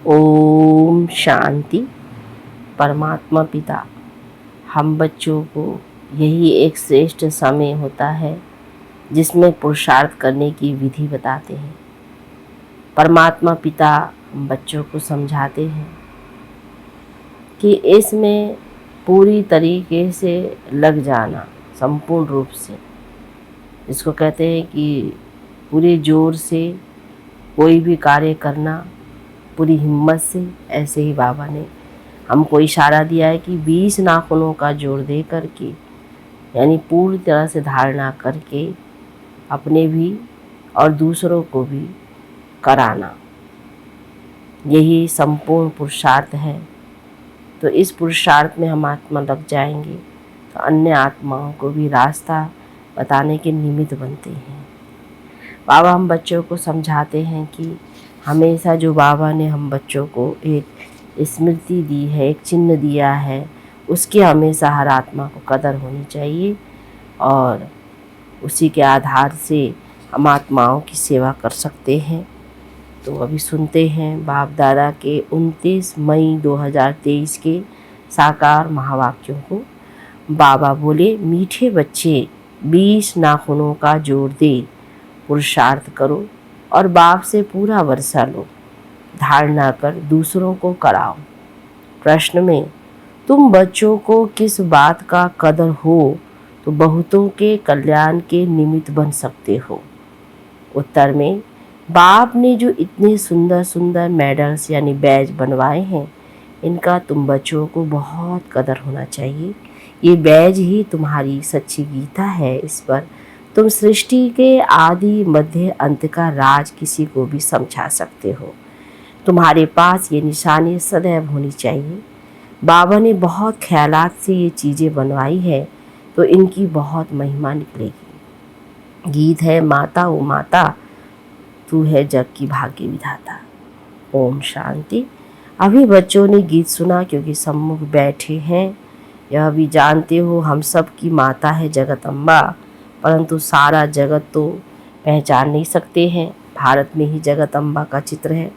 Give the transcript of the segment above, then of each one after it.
ओम शांति। परमात्मा पिता हम बच्चों को यही एक श्रेष्ठ समय होता है जिसमें पुरुषार्थ करने की विधि बताते हैं। परमात्मा पिता हम बच्चों को समझाते हैं कि इसमें पूरी तरीके से लग जाना, संपूर्ण रूप से, जिसको कहते हैं कि पूरे जोर से कोई भी कार्य करना, पूरी हिम्मत से। ऐसे ही बाबा ने हमको इशारा दिया है कि 20 नाखूनों का जोड़ दे करके, यानी पूरी तरह से धारणा करके अपने भी और दूसरों को भी कराना, यही संपूर्ण पुरुषार्थ है। तो इस पुरुषार्थ में हम आत्मा लग जाएंगे तो अन्य आत्माओं को भी रास्ता बताने के निमित्त बनते हैं। बाबा हम बच्चों को समझाते हैं कि हमेशा जो बाबा ने हम बच्चों को एक स्मृति दी है, एक चिन्ह दिया है, उसकी हमेशा हर आत्मा को कदर होनी चाहिए और उसी के आधार से हम आत्माओं की सेवा कर सकते हैं। तो अभी सुनते हैं बाप दादा के 29 मई 2023 के साकार महावाक्यों को। बाबा बोले, मीठे बच्चे 20 नाखूनों का जोड़ दे, पुरुषार्थ करो और बाप से पूरा वर्षा लो, धारणा कर दूसरों को कराओ। प्रश्न में तुम बच्चों को किस बात का कदर हो तो बहुतों के कल्याण के निमित्त बन सकते हो। उत्तर में बाप ने जो इतने सुंदर सुंदर मेडल्स यानी बैज बनवाए हैं, इनका तुम बच्चों को बहुत कदर होना चाहिए। ये बैज ही तुम्हारी सच्ची गीता है। इस पर तुम सृष्टि के आदि मध्य अंत का राज किसी को भी समझा सकते हो। तुम्हारे पास ये निशानी सदैव होनी चाहिए। बाबा ने बहुत ख्यालात से ये चीज़ें बनवाई है तो इनकी बहुत महिमा निकलेगी। गीत है, माता ओ माता तू है जग की भाग्य विधाता। ओम शांति। अभी बच्चों ने गीत सुना क्योंकि सम्मुख बैठे हैं। यह भी जानते हो हम सब की माता है जगत अम्बा, परंतु सारा जगत तो पहचान नहीं सकते हैं। भारत में ही जगत अम्बा का चित्र है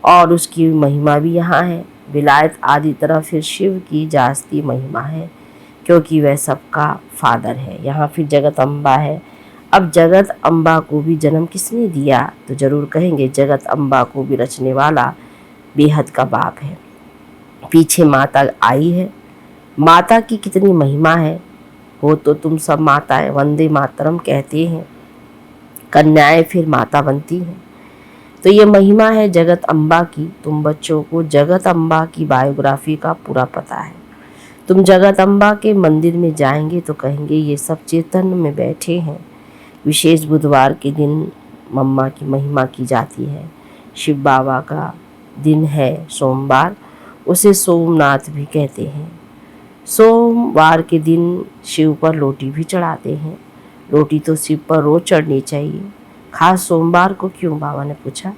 और उसकी महिमा भी यहाँ है। विलायत आदि तरह फिर शिव की जास्ती महिमा है क्योंकि वह सबका फादर है। यहाँ फिर जगत अम्बा है। अब जगत अम्बा को भी जन्म किसने दिया तो जरूर कहेंगे जगत अम्बा को भी रचने वाला बेहद का बाप है। पीछे माता आई है। माता की कितनी महिमा है। हो तो तुम सब माताएं वंदे मातरम कहते हैं, कन्याएं फिर माता बनती हैं। तो ये महिमा है जगत अम्बा की। तुम बच्चों को जगत अम्बा की बायोग्राफी का पूरा पता है। तुम जगत अम्बा के मंदिर में जाएंगे तो कहेंगे ये सब चेतन में बैठे हैं। विशेष बुधवार के दिन मम्मा की महिमा की जाती है। शिव बाबा का दिन है सोमवार, उसे सोमनाथ भी कहते हैं। सोमवार के दिन शिव पर रोटी भी चढ़ाते हैं। रोटी तो शिव पर रोज चढ़नी चाहिए, खास सोमवार को क्यों, बाबा ने पूछा।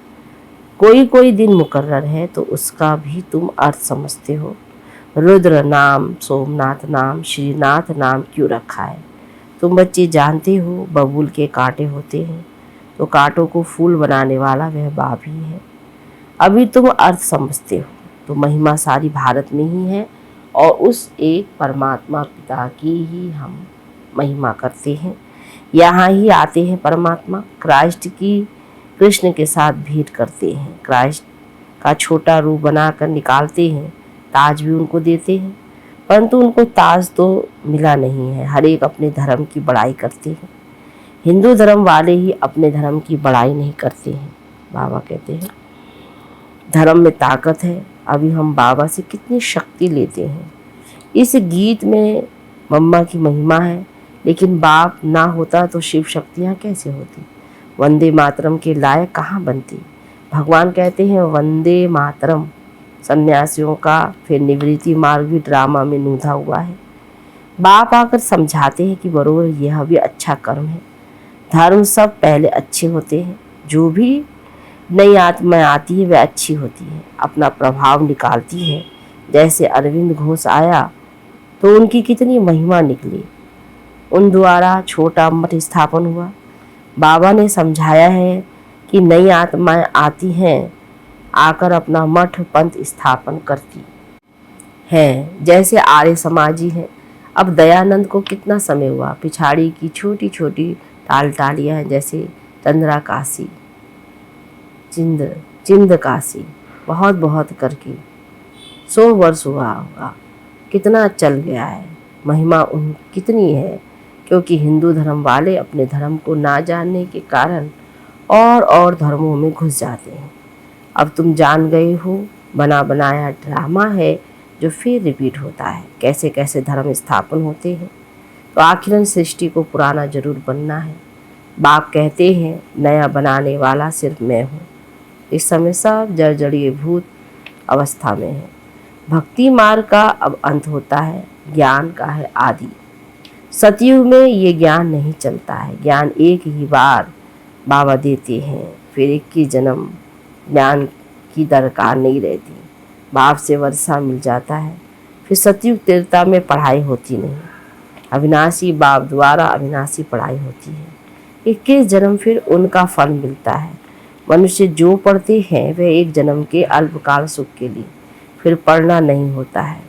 कोई दिन मुकर्रर है तो उसका भी तुम अर्थ समझते हो। रुद्र नाम, सोमनाथ नाम, श्रीनाथ नाम क्यों रखा है। तुम बच्चे जानते हो बबूल के कांटे होते हैं तो कांटों को फूल बनाने वाला वह बाप ही है। अभी तुम अर्थ समझते हो। तो महिमा सारी भारत में ही है और उस एक परमात्मा पिता की ही हम महिमा करते हैं। यहाँ ही आते हैं परमात्मा, क्राइस्ट की कृष्ण के साथ भेंट करते हैं। क्राइस्ट का छोटा रूप बनाकर निकालते हैं, ताज भी उनको देते हैं, परंतु उनको ताज तो मिला नहीं है। हर एक अपने धर्म की बड़ाई करते हैं। हिंदू धर्म वाले ही अपने धर्म की बड़ाई नहीं करते हैं। बाबा कहते हैं धर्म में ताकत है। अभी हम बाबा से कितनी शक्ति लेते हैं। इस गीत में मम्मा की महिमा है, लेकिन बाप ना होता तो शिव शक्तियाँ कैसे होती। वंदे मातरम के लायक कहाँ बनती। भगवान कहते हैं वंदे मातरम। सन्यासियों का फिर निवृत्ति मार्ग भी ड्रामा में नूधा हुआ है। बाप आकर समझाते हैं कि बरोबर यह भी अच्छा कर्म है। धर्म सब पहले अच्छे होते हैं। जो भी नई आत्मा आती है वह अच्छी होती है, अपना प्रभाव निकालती है। जैसे अरविंद घोष आया तो उनकी कितनी महिमा निकली, उन द्वारा छोटा मठ स्थापन हुआ। बाबा ने समझाया है कि नई आत्माएं आती हैं, आकर अपना मठ पंथ स्थापन करती हैं, जैसे आर्य समाजी हैं। अब दयानंद को कितना समय हुआ, पिछाड़ी की छोटी छोटी टाल टालियाँ हैं, जैसे चंद्रा काशी, चिंद काशी, बहुत बहुत करके 100 वर्ष हुआ होगा। कितना चल गया है, महिमा उन कितनी है, क्योंकि हिंदू धर्म वाले अपने धर्म को ना जानने के कारण और धर्मों में घुस जाते हैं। अब तुम जान गए हो, बना बनाया ड्रामा है जो फिर रिपीट होता है। कैसे कैसे धर्म स्थापन होते हैं। तो आखिरन सृष्टि को पुराना जरूर बनना है। बाप कहते हैं नया बनाने वाला सिर्फ मैं हूँ। इस समय सब जड़जड़ीय भूत अवस्था में है। भक्ति मार्ग का अब अंत होता है, ज्ञान का है आदि। सतयुग में ये ज्ञान नहीं चलता है। ज्ञान एक ही बार बाबा देते हैं, फिर 21 जन्म ज्ञान की दरकार नहीं रहती। बाप से वर्षा मिल जाता है, फिर सतयुग तीर्था में पढ़ाई होती नहीं। अविनाशी बाप द्वारा अविनाशी पढ़ाई होती है। 21 जन्म फिर उनका फल मिलता है। मनुष्य जो पढ़ते हैं वह एक जन्म के अल्पकाल सुख के लिए, फिर पढ़ना नहीं होता है।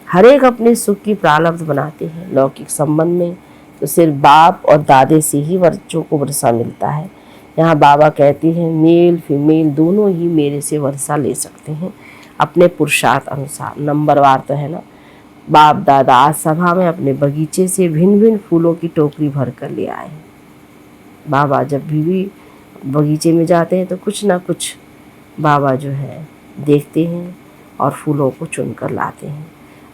हर एक अपने सुख की प्रारब्ध बनाते हैं। लौकिक संबंध में तो सिर्फ बाप और दादे से ही बच्चों को वर्षा मिलता है। यहाँ बाबा कहते हैं मेल फीमेल दोनों ही मेरे से वर्षा ले सकते हैं अपने पुरुषार्थ अनुसार। नंबरवार तो है ना। बाप दादा आज सभा में अपने बगीचे से भिन्न भिन्न फूलों की टोकरी भर कर ले आए हैं। बाबा जब भी बगीचे में जाते हैं तो कुछ ना कुछ बाबा जो है देखते हैं और फूलों को चुन कर लाते हैं।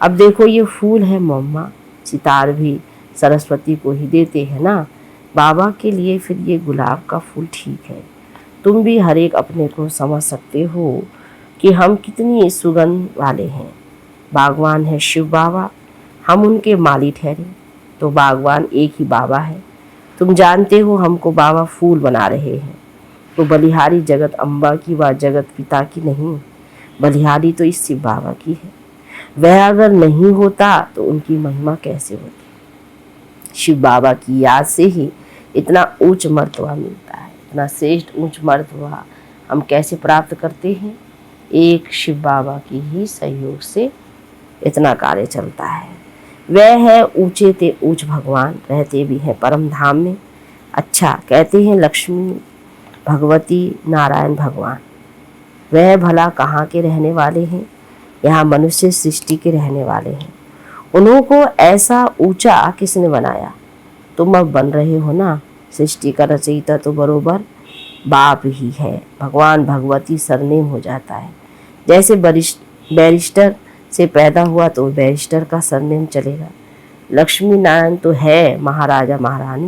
अब देखो ये फूल है मम्मा, सितार भी सरस्वती को ही देते हैं ना बाबा के लिए, फिर ये गुलाब का फूल ठीक है। तुम भी हर एक अपने को समझ सकते हो कि हम कितनी सुगंध वाले हैं। बागवान है शिव बाबा, हम उनके माली ठहरे, तो बागवान एक ही बाबा है। तुम जानते हो हमको बाबा फूल बना रहे हैं, तो बलिहारी जगत अम्बा की व जगत पिता की नहीं, बलिहारी तो इस शिव बाबा की है। वह अगर नहीं होता तो उनकी महिमा कैसे होती। शिव बाबा की याद से ही इतना उच्च मर्तबा मिलता है, इतना श्रेष्ठ उच्च मर्तबा हम कैसे प्राप्त करते हैं। एक शिव बाबा की ही सहयोग से इतना कार्य चलता है। वह है ऊंचे ते ऊंच भगवान, रहते भी हैं परम धाम में। अच्छा कहते हैं लक्ष्मी भगवती नारायण भगवान, वह भला कहाँ के रहने वाले हैं। यहाँ मनुष्य सृष्टि के रहने वाले हैं। उन्हों को ऐसा ऊंचा किसने बनाया। तुम अब बन रहे हो ना। सृष्टि का रचयिता तो बरोबर बाप ही है। भगवान भगवती सरनेम हो जाता है। जैसे बैरिस्टर से पैदा हुआ तो बैरिस्टर का सरनेम चलेगा। लक्ष्मी नारायण तो है महाराजा महारानी,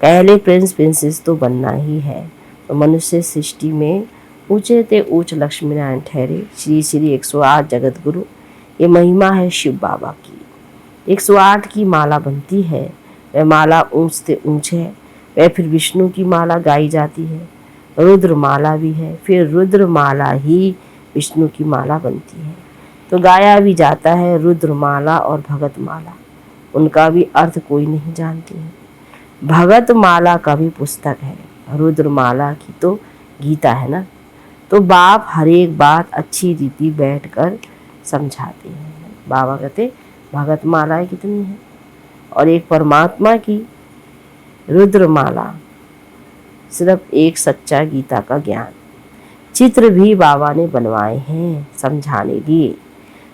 पहले प्रिंस प्रिंसेस तो बनना ही है। तो मनुष्य सृष्टि में ऊंचे ते ऊंच लक्ष्मी नारायण ठहरे। श्री श्री 108 जगत गुरु, ये महिमा है शिव बाबा की। 108 की माला बनती है, वह माला ऊंच से ऊंच है। वह फिर विष्णु की माला गाई जाती है। रुद्र माला भी है, फिर रुद्र माला ही विष्णु की माला बनती है। तो गाया भी जाता है रुद्र माला और भगत माला, उनका भी अर्थ कोई नहीं जानती है। भगत माला का भी पुस्तक है, रुद्र माला की तो गीता है ना। तो बाप हर एक बात अच्छी रीति बैठकर समझाते हैं। बाबा कहते भगत मालाएं कितनी हैं और एक परमात्मा की रुद्र माला, सिर्फ एक सच्चा गीता का ज्ञान। चित्र भी बाबा ने बनवाए हैं समझाने लिए।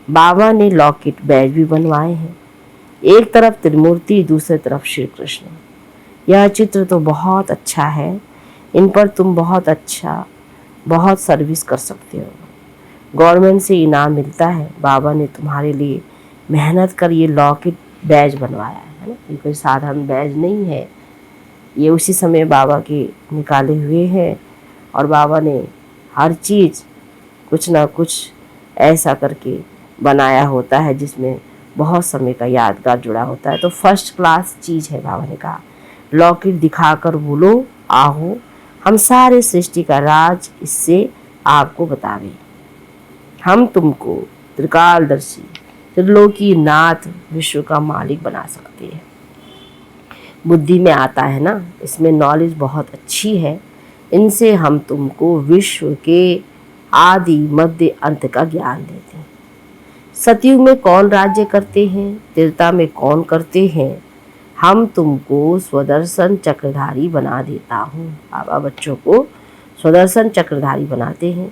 बाबा ने लॉकेट बैज भी बनवाए हैं, एक तरफ त्रिमूर्ति दूसरी तरफ श्री कृष्ण। यह चित्र तो बहुत अच्छा है, इन पर तुम बहुत सर्विस कर सकते हो। गवर्नमेंट से इनाम मिलता है। बाबा ने तुम्हारे लिए मेहनत कर ये लॉकेट बैज बनवाया है ना। ये कोई साधारण बैज नहीं है, ये उसी समय बाबा के निकाले हुए हैं। और बाबा ने हर चीज़ कुछ ना कुछ ऐसा करके बनाया होता है जिसमें बहुत समय का यादगार जुड़ा होता है। तो फर्स्ट क्लास चीज़ है। बाबा ने कहा लॉकेट दिखाकर बोलो आओ, हम सारे सृष्टि का राज इससे आपको बतावे। हम तुमको त्रिकालदर्शी त्रिलोकी नाथ विश्व का मालिक बना सकते हैं। बुद्धि में आता है ना, इसमें नॉलेज बहुत अच्छी है। इनसे हम तुमको विश्व के आदि मध्य अंत का ज्ञान देते हैं। सतयुग में कौन राज्य करते हैं, त्रेता में कौन करते हैं, हम तुमको स्वदर्शन चक्रधारी बना देता हूँ। बाबा बच्चों को स्वदर्शन चक्रधारी बनाते हैं,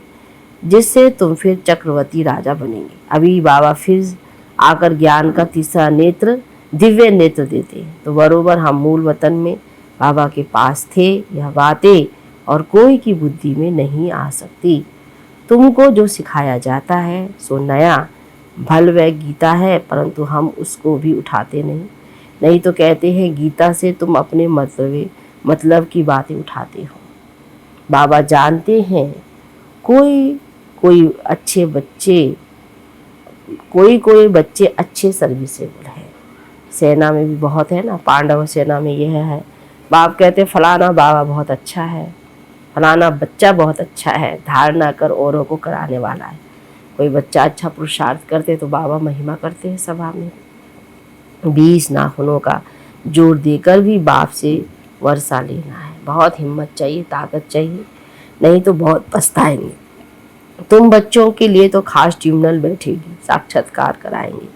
जिससे तुम फिर चक्रवर्ती राजा बनेंगे। अभी बाबा फिर आकर ज्ञान का तीसरा नेत्र, दिव्य नेत्र देते हैं। तो बरोबर हम मूल वतन में बाबा के पास थे। यह बातें और कोई की बुद्धि में नहीं आ सकती। तुमको जो सिखाया जाता है सो नया भल व गीता है, परंतु हम उसको भी उठाते नहीं तो कहते हैं गीता से तुम अपने मतलब की बातें उठाते हो। बाबा जानते हैं कोई बच्चे अच्छे सर्विसेबल है। सेना में भी बहुत है ना, पांडव सेना में यह है। बाप कहते फलाना बाबा बहुत अच्छा है, फलाना बच्चा बहुत अच्छा है, धारणा कर औरों को कराने वाला है। कोई बच्चा अच्छा पुरुषार्थ करते तो बाबा महिमा करते हैं सभा में। 20 नाखूनों का जोर देकर भी बाप से वर्षा लेना है। बहुत हिम्मत चाहिए, ताकत चाहिए, नहीं तो बहुत पछताएंगे। तुम बच्चों के लिए तो खास ट्रिब्यूनल बैठेगी, साक्षात्कार कराएंगे।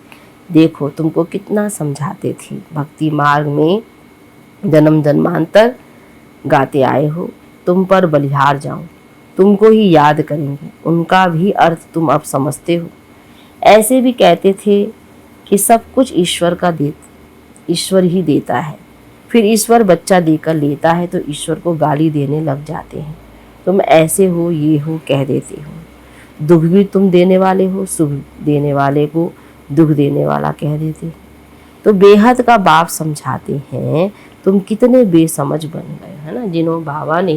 देखो तुमको कितना समझाते थे, भक्ति मार्ग में जन्म जन्मांतर गाते आए हो। तुम पर बलिहार जाऊं, तुमको ही याद करेंगे, उनका भी अर्थ तुम अब समझते हो। ऐसे भी कहते थे कि सब कुछ ईश्वर ही देता है। फिर ईश्वर बच्चा देकर लेता है तो ईश्वर को गाली देने लग जाते हैं। तुम ऐसे हो, ये हो कह देते हो। दुख भी तुम देने वाले हो, सुख देने वाले को दुख देने वाला कह देते। तो बेहद का बाप समझाते हैं तुम कितने बेसमझ बन गए, है ना। जिन्हों बाबा ने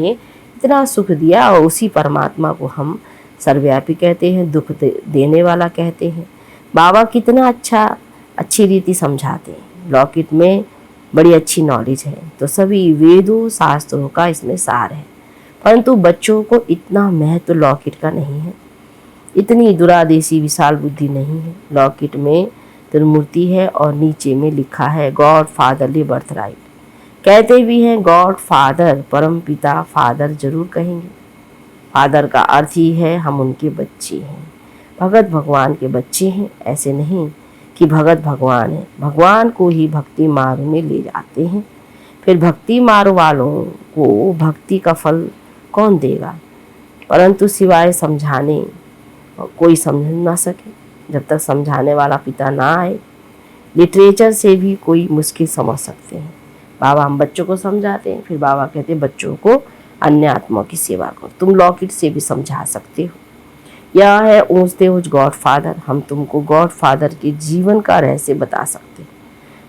इतना सुख दिया और उसी परमात्मा को हम सर्वव्यापी कहते हैं, दुख देने वाला कहते हैं। बाबा कितना अच्छी रीति समझाते हैं। लॉकेट में बड़ी अच्छी नॉलेज है, तो सभी वेदों शास्त्रों का इसमें सार है। परंतु बच्चों को इतना महत्व लॉकेट का नहीं है, इतनी दुरादेशी विशाल बुद्धि नहीं है। लॉकेट में त्रिमूर्ति है और नीचे में लिखा है गॉड फादरली बर्थ राइट। कहते भी हैं गॉड फादर, परम पिता फादर जरूर कहेंगे। फादर का अर्थ ही है हम उनके बच्चे हैं, भगत भगवान के बच्चे हैं। ऐसे नहीं कि भगत भगवान है, भगवान को ही भक्ति मार्ग में ले जाते हैं। फिर भक्ति मार्ग वालों को भक्ति का फल कौन देगा, परंतु सिवाय समझाने कोई समझ ना सके। जब तक समझाने वाला पिता ना आए, लिटरेचर से भी कोई मुश्किल समझ सकते हैं। बाबा हम बच्चों को समझाते हैं, फिर बाबा कहते हैं बच्चों को अन्य आत्माओं की सेवा करो। तुम लॉकेट से भी समझा सकते हो। यह है ऊंचते ऊंच गॉड फादर। हम तुमको गॉड फादर के जीवन का रहस्य बता सकते हैं।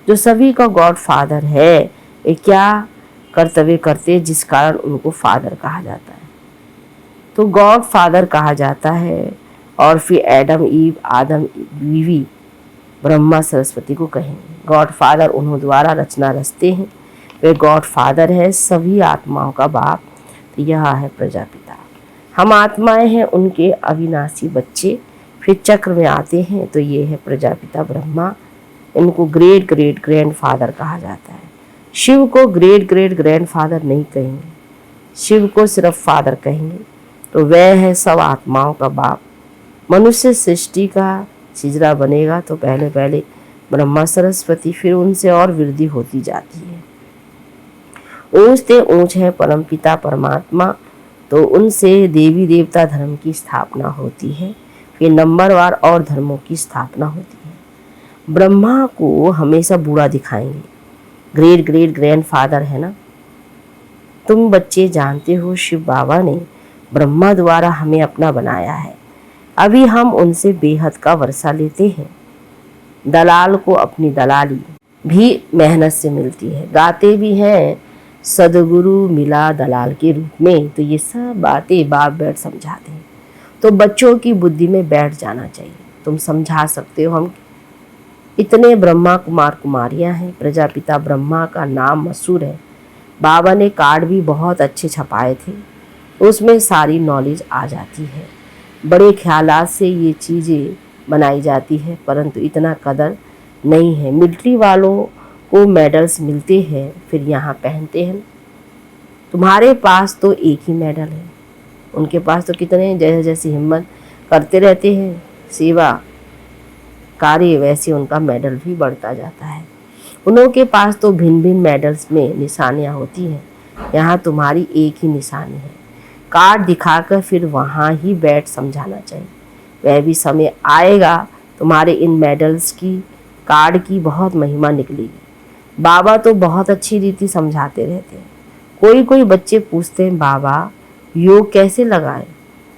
जो सभी का गॉड फादर है, ये क्या कर्तव्य करते जिस कारण उनको फादर कहा जाता है। तो गॉड फादर कहा जाता है। और फिर एडम ईव, आदम बीवी, ब्रह्मा सरस्वती को कहेंगे गॉड फादर। उन्हों द्वारा रचना रचते हैं, वे गॉड फादर है सभी आत्माओं का बाप। तो यह है प्रजापिता। हम आत्माएं हैं उनके अविनाशी बच्चे। फिर चक्र में आते हैं तो ये है प्रजापिता ब्रह्मा। इनको ग्रेट ग्रेट ग्रैंड फादर कहा जाता है। शिव को ग्रेट ग्रेट ग्रैंड फादर नहीं कहेंगे, शिव को सिर्फ फादर कहेंगे। तो वह है सब आत्माओं का बाप। मनुष्य सृष्टि का सिजरा बनेगा तो पहले ब्रह्मा सरस्वती, फिर उनसे और वृद्धि होती जाती है। ऊंचते ऊंच है परम पिता परमात्मा, तो उनसे देवी देवता धर्म की स्थापना होती है। फिर नंबरवार और धर्मों की स्थापना होती है। ब्रह्मा को हमेशा बुरा दिखाएंगे, ग्रेट ग्रेट ग्रैंड फादर है ना। तुम बच्चे जानते हो शिव बाबा ने ब्रह्मा द्वारा हमें अपना बनाया है। अभी हम उनसे बेहद का वर्षा लेते हैं। दलाल को अपनी दलाली भी मेहनत से मिलती है। गाते भी हैं सदगुरु मिला दलाल के रूप में। तो ये सब बातें बाप बैठ समझाते हैं, तो बच्चों की बुद्धि में बैठ जाना चाहिए। तुम समझा सकते हो। हम इतने ब्रह्मा कुमार कुमारियां हैं, प्रजापिता ब्रह्मा का नाम मशहूर है। बाबा ने कार्ड भी बहुत अच्छे छपाए थे, उसमें सारी नॉलेज आ जाती है। बड़े ख्यालात से ये चीज़ें बनाई जाती है, परंतु इतना कदर नहीं है। मिलिट्री वालों को मेडल्स मिलते हैं, फिर यहाँ पहनते हैं। तुम्हारे पास तो एक ही मेडल है, उनके पास तो कितने जैसे जैसी हिम्मत करते रहते हैं सेवा कार्य, वैसे उनका मेडल भी बढ़ता जाता है। उन लोगों के पास तो भिन्न भिन्न मेडल्स में निशानियाँ होती हैं, यहाँ तुम्हारी एक ही निशानी है। कार्ड दिखाकर फिर वहाँ ही बैठ समझाना चाहिए। वह भी समय आएगा तुम्हारे इन मेडल्स की कार्ड की बहुत महिमा निकलेगी। बाबा तो बहुत अच्छी रीति समझाते रहते हैं। कोई कोई बच्चे पूछते हैं बाबा योग कैसे लगाए,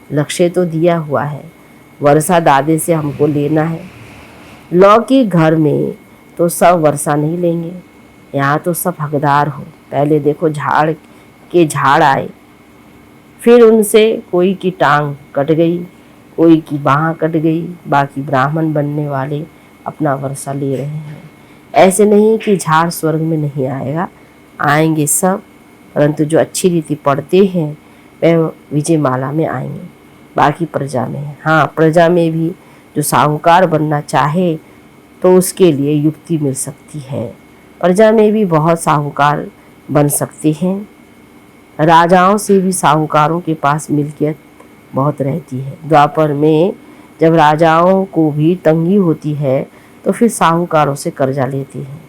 लक्ष्य तो दिया हुआ है, वर्षा दादे से हमको लेना है। लौकी घर में तो सब वर्षा नहीं लेंगे, यहाँ तो सब हकदार हो। पहले देखो झाड़ आए, फिर उनसे कोई की टांग कट गई, कोई की बाह कट गई, बाकी ब्राह्मण बनने वाले अपना वर्षा ले रहे हैं। ऐसे नहीं कि झाड़ स्वर्ग में नहीं आएगा, आएंगे सब, परंतु जो अच्छी रीति पढ़ते हैं वह विजय माला में आएंगे, बाकी प्रजा में है। हाँ, प्रजा में भी जो साहूकार बनना चाहे तो उसके लिए युक्ति मिल सकती है। प्रजा में भी बहुत साहूकार बन सकते हैं। राजाओं से भी साहूकारों के पास मिल्कियत बहुत रहती है। द्वापर में जब राजाओं को भी तंगी होती है तो फिर साहूकारों से कर्जा लेते हैं,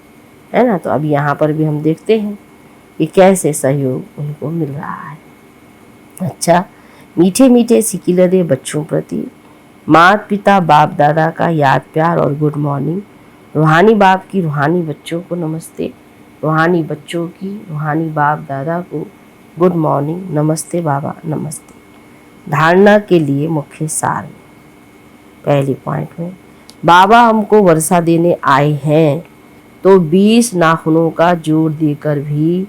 है ना। तो अब यहाँ पर भी हम देखते हैं कि कैसे सहयोग उनको मिल रहा है। अच्छा, मीठे मीठे सिकिलरे बच्चों प्रति माता पिता बाप दादा का याद प्यार और गुड मॉर्निंग। रूहानी बाप की रूहानी बच्चों को नमस्ते, रूहानी बच्चों की रूहानी बाप दादा को गुड मॉर्निंग, नमस्ते बाबा नमस्ते। धारणा के लिए मुख्य सार में पहले पॉइंट में बाबा हमको वर्षा देने आए हैं तो 20 नाखूनों का जोड़ देकर भी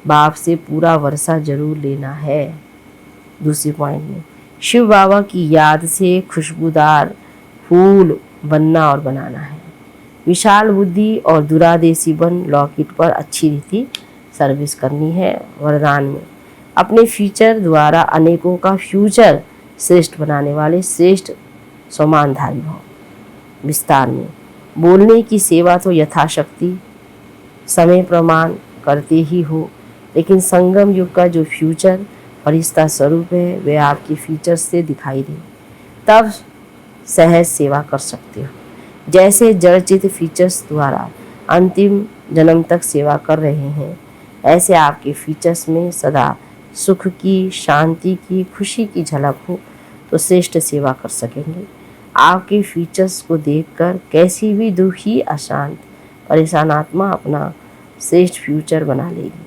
बाप से पूरा वर्षा जरूर लेना है। दूसरे पॉइंट में शिव बाबा की याद से खुशबूदार फूल बनना और बनाना है। विशाल बुद्धि और दुरादेशी बन लॉकेट पर अच्छी रीति सर्विस करनी है। वरदान में अपने फ्यूचर द्वारा अनेकों का फ्यूचर श्रेष्ठ बनाने वाले श्रेष्ठ समानधारी भाव। विस्तार में बोलने की सेवा तो यथाशक्ति समय प्रमाण करते ही हो, लेकिन संगम युग का जो फ्यूचर फरिश्ता स्वरूप है वह आपके फीचर्स से दिखाई दे, तब सहज सेवा कर सकते हो। जैसे जड़चित फीचर्स द्वारा अंतिम जन्म तक सेवा कर रहे हैं, ऐसे आपके फीचर्स में सदा सुख की, शांति की, खुशी की झलक हो तो श्रेष्ठ सेवा कर सकेंगे। आपके फीचर्स को देखकर कैसी भी दुखी, अशांत, परेशान आत्मा अपना श्रेष्ठ फ्यूचर बना लेगी।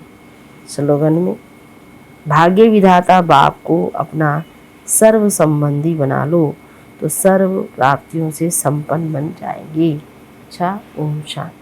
स्लोगन में भाग्य विधाता बाप को अपना सर्व संबंधी बना लो तो सर्व प्राप्तियों से संपन्न बन जाएंगे। अच्छा, ओम शांति।